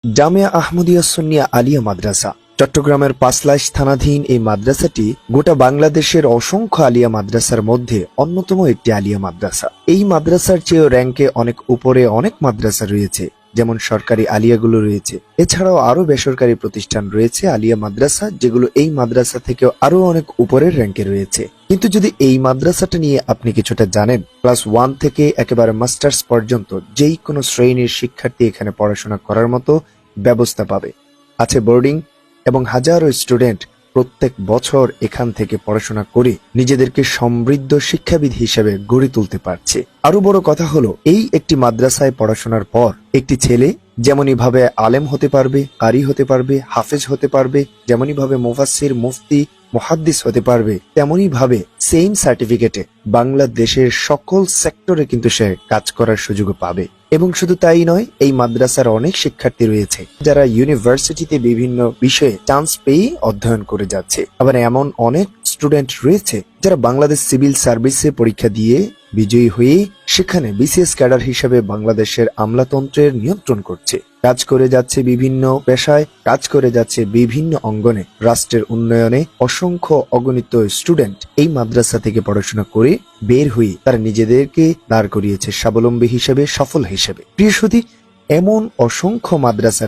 জামিয়া আহমদিয়া সুন্নিয়া আলিয়া মাদ্রাসা চট্টগ্রামের পাঁচলাইশ থানাধীন এই মাদ্রাসাটি গোটা বাংলাদেশের অসংখ্য আলিয়া মাদ্রাসার মধ্যে অন্যতম একটি আলিয়া মাদ্রাসা। এই মাদ্রাসার চেয়েও র্যাঙ্কে অনেক উপরে অনেক মাদ্রাসা রয়েছে, যেমন সরকারি আলিয়াগুলো রয়েছে। এছাড়াও আরো বেসরকারি প্রতিষ্ঠান রয়েছে আলিয়া মাদ্রাসা, যেগুলো এই মাদ্রাসা থেকেও আরো অনেক উপরের র্যাঙ্কে রয়েছে। কিন্তু যদি এই মাদ্রাসাটা নিয়ে আপনি কিছুটা জানেন, ক্লাস 1 থেকে একেবারে মাস্টার্স পর্যন্ত যেই কোনো শ্রেণীর শিক্ষার্থী এখানে পড়াশোনা করার মতো ব্যবস্থা পাবে। আছে বোর্ডিং, এবং হাজারো স্টুডেন্ট প্রত্যেক বছর এখান থেকে পড়াশোনা করে নিজেদেরকে সমৃদ্ধ শিক্ষাবিদ হিসেবে গড়ে তুলতে পারছে। আরো বড় কথা হলো, এই একটি মাদ্রাসায় পড়াশোনার পর একটি ছেলে যেমনই ভাবে আলেম হতে পারবে, কারি হতে পারবে, হাফেজ হতে পারবে, যেমনই ভাবে মুফাসসির, মুফতি, মুহাদ্দিস হতে পারবে, তেমনই ভাবে সেম সার্টিফিকেটে বাংলাদেশের সকল সেক্টরে কিন্তু সে কাজ করার সুযোগ পাবে। এবং শুধু তাই নয়, এই মাদ্রাসার অনেক শিক্ষার্থী রয়েছে যারা ইউনিভার্সিটিতে বিভিন্ন বিষয়ে চান্স পেয়ে অধ্যয়ন করে যাচ্ছে। আবার এমন অনেক স্টুডেন্ট রয়েছে যারা বাংলাদেশ সিভিল সার্ভিসে পরীক্ষা দিয়ে বিজয়ী হয়ে সেখানে বিসিএস ক্যাডার হিসেবে বাংলাদেশের আমলাতন্ত্রের নিয়ন্ত্রণ করছে, কাজ করে যাচ্ছে বিভিন্ন পেশায়, কাজ করে যাচ্ছে বিভিন্ন অঙ্গনে। রাষ্ট্রের উন্নয়নে অসংখ্য অগণিত স্টুডেন্ট এই মাদ্রাসা থেকে পড়াশোনা করে বের হয়ে তারা নিজেদেরকে দাঁড় করিয়েছে স্বাবলম্বী হিসেবে, সফল হিসেবে। প্রিয় সুধী, এমন অসংখ্য মাদ্রাসা